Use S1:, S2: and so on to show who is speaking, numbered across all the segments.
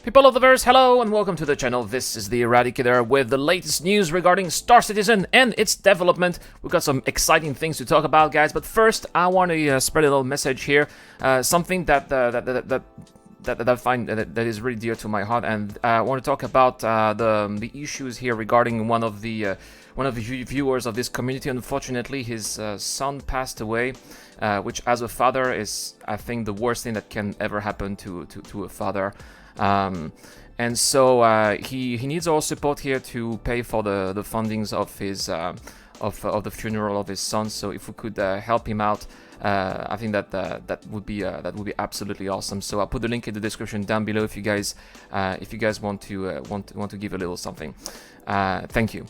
S1: People of the verse, hello and welcome to the channel. This is the Eradicator with the latest news regarding Star Citizen and its development. We've got some exciting things to talk about, guys, but first I want to spread a little message here, something that I find that is really dear to my heart, and I want to talk about the issues here regarding one of the viewers of this community. Unfortunately, his son passed away, which as a father is, I think, the worst thing that can ever happen to a father. And so he needs our support here to pay for the fundings of his of the funeral of his son. So if we could help him out, I think that would be absolutely awesome. So I'll put the link in the description down below if you guys want to give a little something. Thank you.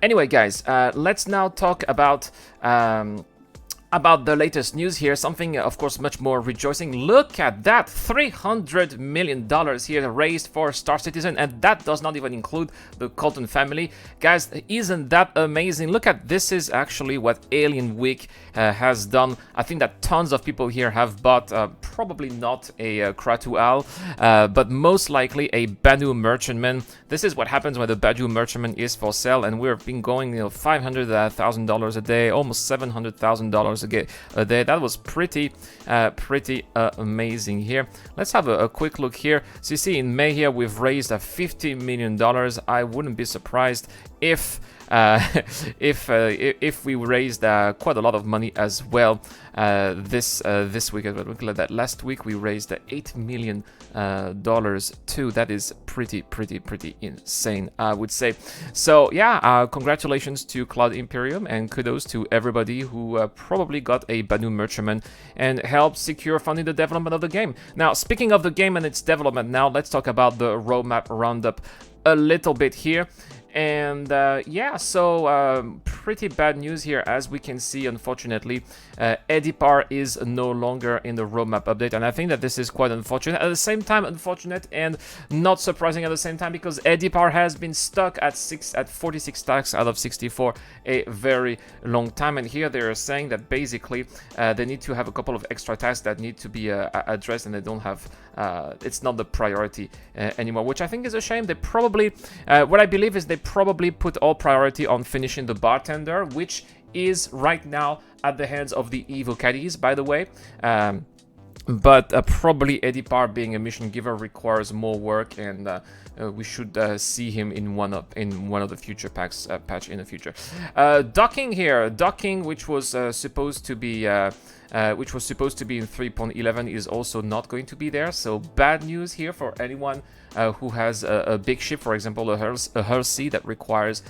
S1: Anyway, guys, let's now talk about the latest news here, something of course much more rejoicing. Look at that, $300 million here raised for Star Citizen, and that does not even include the Colton family. Guys, isn't that amazing? Look at this, is actually what Alien Week has done. I think that tons of people here have bought probably not a Kratu-Al, but most likely a Banu Merchantman. This is what happens when the Banu Merchantman is for sale, and we've been going, $500,000 a day, almost $700,000 a day. That was pretty amazing here. Let's have a quick look here. So you see, in May here we've raised $50 million. I wouldn't be surprised if we raised quite a lot of money as well this week. But look at that. Last week we raised $8 million too. That is pretty insane, I would say. So yeah, congratulations to Cloud Imperium, and kudos to everybody who probably got a Banu Merchantman and helped secure funding the development of the game. Now, speaking of the game and its development, now let's talk about the roadmap roundup a little bit here. And yeah, so pretty bad news here, as we can see. Unfortunately, Edipar is no longer in the roadmap update, and I think that this is quite unfortunate. At the same time, unfortunate and not surprising at the same time, because Edipar has been stuck at 46 tasks out of 64 a very long time. And here they are saying that basically they need to have a couple of extra tasks that need to be addressed, and they don't have. It's not the priority anymore, which I think is a shame. They probably, what I believe is they probably put all priority on finishing the bartender, which is right now at the hands of the Evo Caddies, by the way. But probably Edipar, being a mission giver, requires more work, and we should see him in one of the future packs patch in the future. Docking here, which was supposed to be in 3.11, is also not going to be there. So bad news here for anyone who has a big ship, for example, a Hull C that requires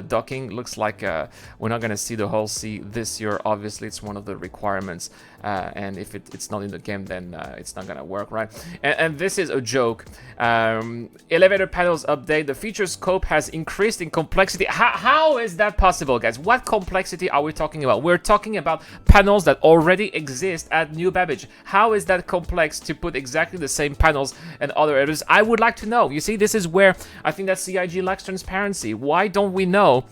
S1: docking. Looks like we're not going to see the Hull C this year. Obviously, it's one of the requirements, and if it's not in the game, then it's not going to work, right? And this is a joke. Elevator panels update. The feature scope has increased in complexity. How is that possible, guys? What complexity are we talking about? We're talking about panels that already exist at New Babbage. How is that complex to put exactly the same panels and other areas? I would like to know. You see, this is where I think that CIG lacks transparency. Why don't we know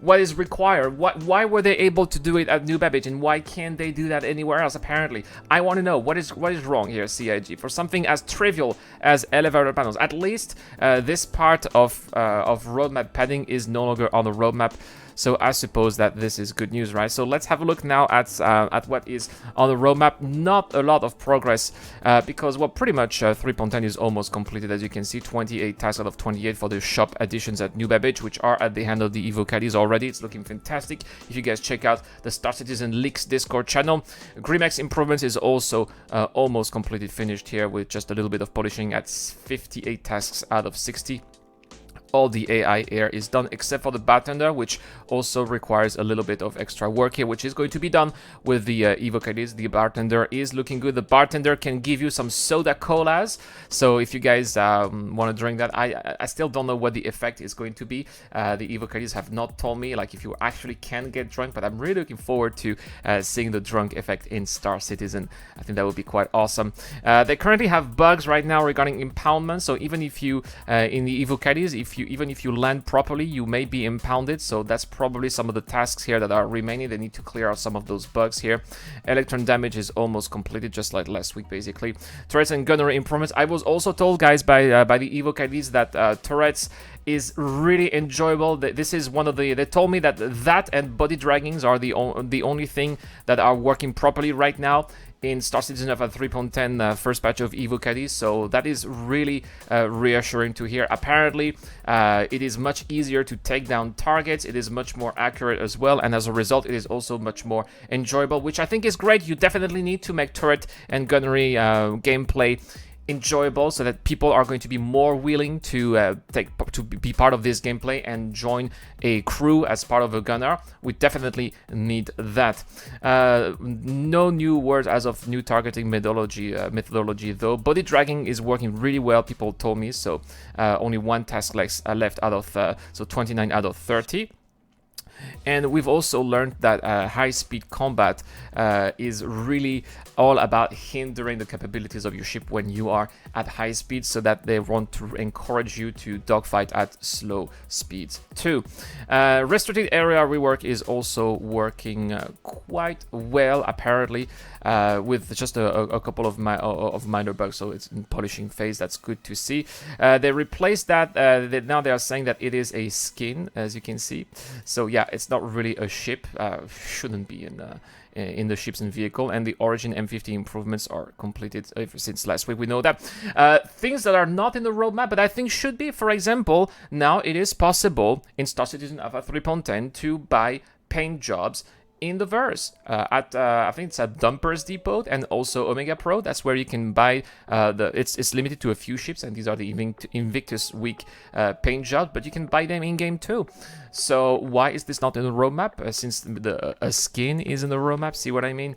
S1: what is required? Why were they able to do it at New Babbage, and why can't they do that anywhere else? Apparently, I want to know what is wrong here, CIG, for something as trivial as elevator panels. At least this part of roadmap padding is no longer on the roadmap. So I suppose that this is good news, right? So let's have a look now at what is on the roadmap. Not a lot of progress because, well, pretty much 3.10 is almost completed. As you can see, 28 tasks out of 28 for the shop additions at New Babbage, which are at the hand of the Evo Caddies already. It's looking fantastic. If you guys check out the Star Citizen Leaks Discord channel, Grimex Improvements is also almost completed, finished here with just a little bit of polishing at 58 tasks out of 60. All the AI air is done except for the bartender, which also requires a little bit of extra work here, which is going to be done with the Evo Caddies. The bartender is looking good. The bartender can give you some soda colas, so if you guys want to drink that, I still don't know what the effect is going to be. The Evo Caddies have not told me like if you actually can get drunk, but I'm really looking forward to seeing the drunk effect in Star Citizen. I think that would be quite awesome. They currently have bugs right now regarding impoundment, so even if you in the Evo Caddies, if even if you land properly, you may be impounded. So that's probably some of the tasks here that are remaining. They need to clear out some of those bugs here. Electron damage is almost completed, just like last week, basically. Turrets and gunnery improvements. I was also told, guys, by the Evo IDs that turrets is really enjoyable. This is one of the... They told me that and body draggings are the only thing that are working properly right now in Star Citizen Alpha 3.10 first patch of Evo Caddies, so that is really reassuring to hear. Apparently, it is much easier to take down targets, it is much more accurate as well, and as a result, it is also much more enjoyable, which I think is great. You definitely need to make turret and gunnery gameplay enjoyable so that people are going to be more willing to be part of this gameplay and join a crew as part of a gunner. We definitely need that. No new words as of new targeting methodology though. Body dragging is working really well, people told me, so only one task left out of so 29 out of 30. And we've also learned that high-speed combat is really all about hindering the capabilities of your ship when you are at high speed, so that they want to encourage you to dogfight at slow speeds too. Restricted area rework is also working quite well, apparently, with just a couple of minor bugs, so it's in polishing phase. That's good to see. They replaced that. Now they are saying that it is a skin, as you can see. So yeah, it's not really a ship. Shouldn't be in the ships and vehicle. And the Origin M50 improvements are completed ever since last week. We know that. Things that are not in the roadmap, but I think should be. For example, now it is possible in Star Citizen Alpha 3.10 to buy paint jobs in the verse at I think it's at Dumpers Depot and also Omega Pro. That's where you can buy it's limited to a few ships, and these are the Invictus Week paint jobs, but you can buy them in game too. So why is this not in the roadmap? Since a skin is in the roadmap, see what I mean?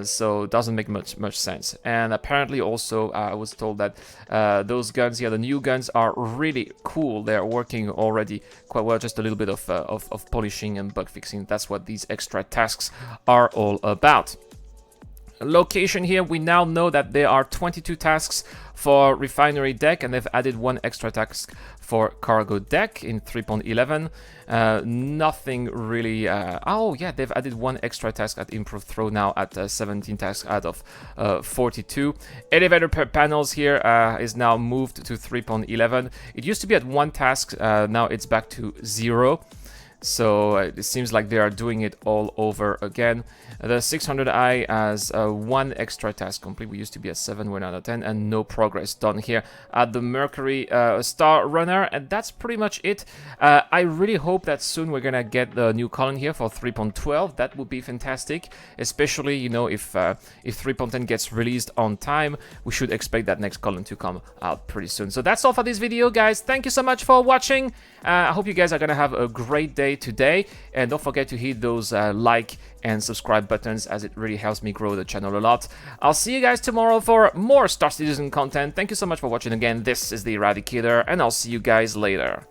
S1: So it doesn't make much sense. And apparently also I was told that those guns here, the new guns, are really cool. They're working already quite well. Just a little bit of polishing and bug fixing. That's what these extra tasks are all about. Location here, we now know that there are 22 tasks for refinery deck, and they've added one extra task for cargo deck in 3.11. Nothing really... oh yeah, they've added one extra task at improved throw now at 17 tasks out of 42. Elevator per panels here is now moved to 3.11. It used to be at one task, now it's back to 0. So it seems like they are doing it all over again. The 600i has one extra task complete. We used to be at 7, we're now at 10, and no progress done here at the Mercury Star Runner. And that's pretty much it. I really hope that soon we're gonna get the new column here for 3.12. That would be fantastic, especially, you know, if 3.10 gets released on time. We should expect that next column to come out pretty soon. So that's all for this video, guys. Thank you so much for watching. I hope you guys are gonna have a great day today, and don't forget to hit those like and subscribe buttons, as it really helps me grow the channel a lot. I'll see you guys tomorrow for more Star Citizen content. Thank you so much for watching again. This is the Eradicator, and I'll see you guys later.